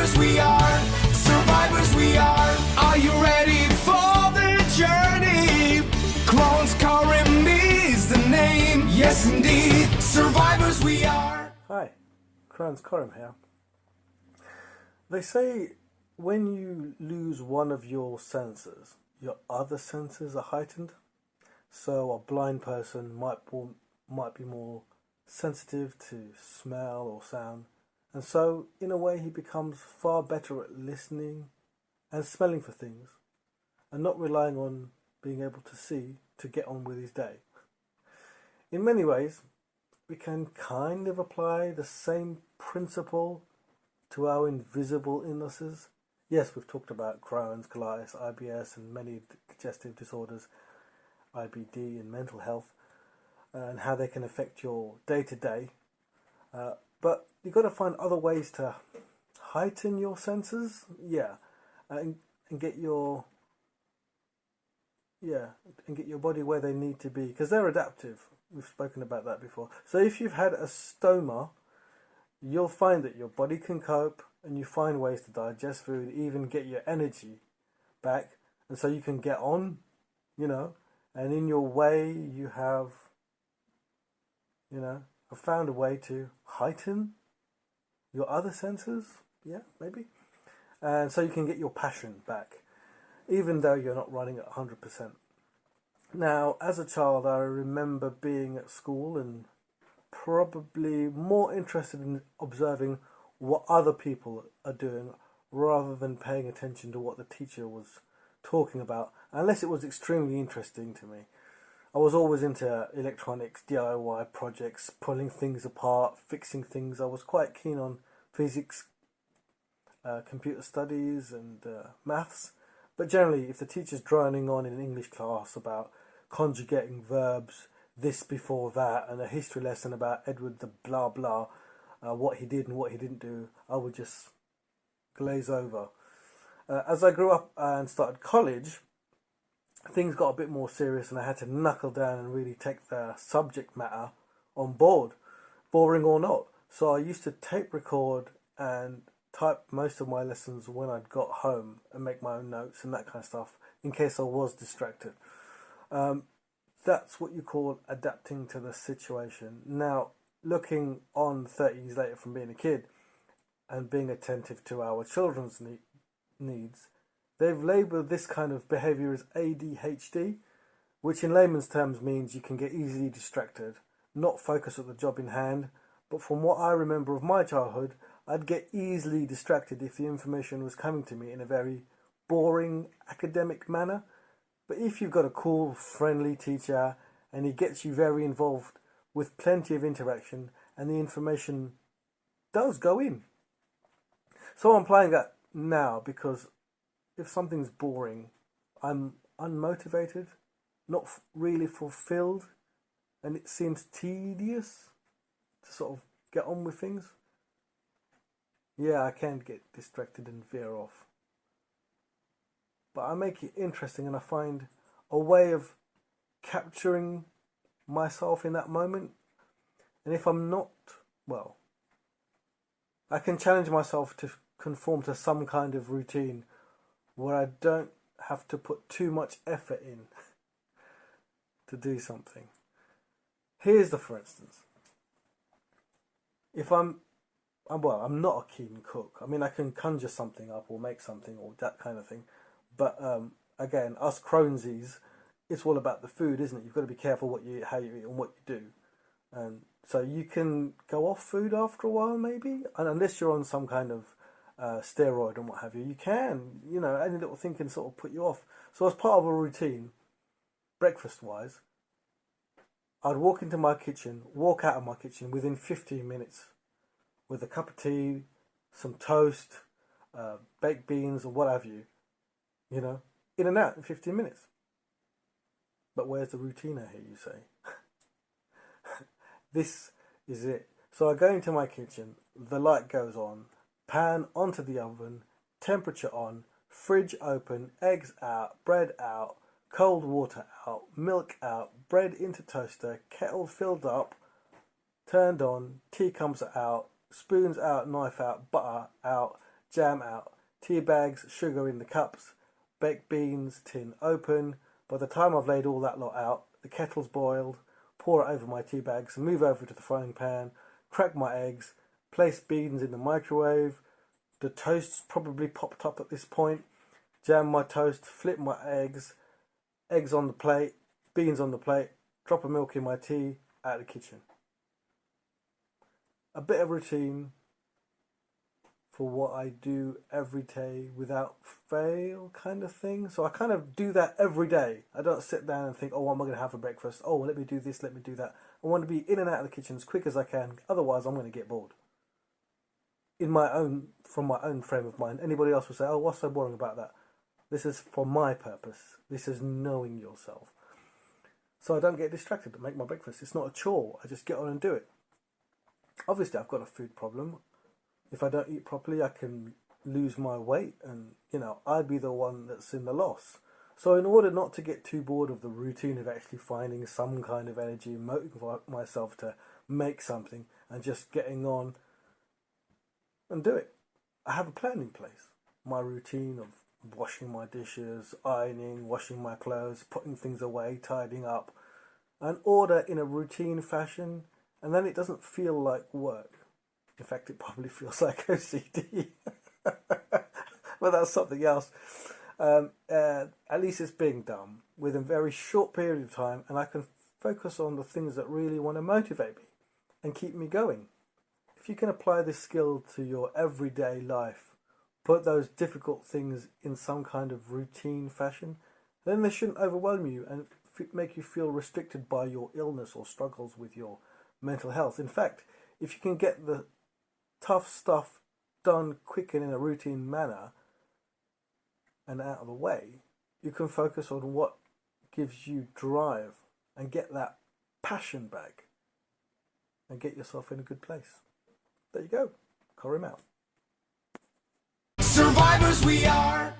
Survivors we are, survivors we are. Are you ready for the journey? Clarence Karim is the name, yes indeed. Survivors we are. Hi, Clarence Karim here. They say when you lose one of your senses, your other senses are heightened. So a blind person might be more sensitive to smell or sound, and so in a way he becomes far better at listening and smelling for things, and not relying on being able to see to get on with his day. In many ways, we can kind of apply the same principle to our invisible illnesses. Yes, we've talked about Crohn's, colitis, IBS, and many digestive disorders, IBD, and mental health, and how they can affect your day-to-day. But you've got to find other ways to heighten your senses, and get your body where they need to be, because they're adaptive. We've spoken about that before. So if you've had a stoma, you'll find that your body can cope, and you find ways to digest food, even get your energy back, and so you can get on, and in your way you have found a way to heighten your other senses, maybe, and so you can get your passion back, even though you're not running at 100%. Now, as a child, I remember being at school and probably more interested in observing what other people are doing rather than paying attention to what the teacher was talking about, unless it was extremely interesting to me. I was always into electronics, DIY projects, pulling things apart, fixing things. I was quite keen on physics, computer studies, and maths. But generally, if the teacher's droning on in an English class about conjugating verbs, this before that, and a history lesson about Edward the blah blah, what he did and what he didn't do, I would just glaze over. As I grew up and started college, things got a bit more serious, and I had to knuckle down and really take the subject matter on board, boring or not. So I used to tape record and type most of my lessons when I'd got home and make my own notes and that kind of stuff in case I was distracted. That's what you call adapting to the situation. Now, looking on 30 years later from being a kid and being attentive to our children's needs, they've labelled this kind of behaviour as ADHD, which in layman's terms means you can get easily distracted, not focus at the job in hand. But from what I remember of my childhood, I'd get easily distracted if the information was coming to me in a very boring academic manner. But if you've got a cool, friendly teacher and he gets you very involved with plenty of interaction and the information does go in. So I'm playing that now because if something's boring, I'm unmotivated, not really fulfilled, and it seems tedious to sort of get on with things. I can get distracted and veer off. But I make it interesting, and I find a way of capturing myself in that moment. And if I'm not, I can challenge myself to conform to some kind of routine where I don't have to put too much effort in to do something. Here's for instance. If I'm not a keen cook. I mean, I can conjure something up or make something or that kind of thing. But again, us Crohnsies, it's all about the food, isn't it? You've got to be careful how you eat and what you do. And so you can go off food after a while, maybe, and unless you're on some kind of steroid and what have you, you can, any little thing can sort of put you off. So as part of a routine, breakfast-wise, I'd walk into my kitchen, walk out of my kitchen within 15 minutes with a cup of tea, some toast, baked beans, or what have you, in and out in 15 minutes. But where's the routine here, you say? This is it. So I go into my kitchen, the light goes on, pan onto the oven, temperature on, fridge open, eggs out, bread out, cold water out, milk out, bread into toaster, kettle filled up, turned on, tea comes out, spoons out, knife out, butter out, jam out. Tea bags, sugar in the cups, baked beans, tin open. By the time I've laid all that lot out, the kettle's boiled, pour it over my tea bags, move over to the frying pan, crack my eggs, place beans in the microwave. The toast's probably popped up at this point. Jam my toast, flip my eggs on the plate, beans on the plate, drop of milk in my tea, out of the kitchen. A bit of routine for what I do every day without fail kind of thing. So I kind of do that every day. I don't sit down and think, oh, what am I going to have for breakfast? Oh, let me do this, let me do that. I want to be in and out of the kitchen as quick as I can. Otherwise, I'm going to get bored. From my own frame of mind. Anybody else will say, oh, what's so boring about that? This is for my purpose. This is knowing yourself. So I don't get distracted to make my breakfast. It's not a chore. I just get on and do it. Obviously, I've got a food problem. If I don't eat properly, I can lose my weight and, I'd be the one that's in the loss. So in order not to get too bored of the routine of actually finding some kind of energy, motivating myself to make something and just getting on and do it, I have a plan in place. My routine of washing my dishes, ironing, washing my clothes, putting things away, tidying up, and order in a routine fashion, and then it doesn't feel like work. In fact, it probably feels like OCD. But that's something else. At least it's being done within a very short period of time, and I can focus on the things that really want to motivate me and keep me going. If you can apply this skill to your everyday life, put those difficult things in some kind of routine fashion, then they shouldn't overwhelm you and make you feel restricted by your illness or struggles with your mental health. In fact, if you can get the tough stuff done quick and in a routine manner and out of the way, you can focus on what gives you drive and get that passion back and get yourself in a good place. There you go. Corim out. Survivors we are.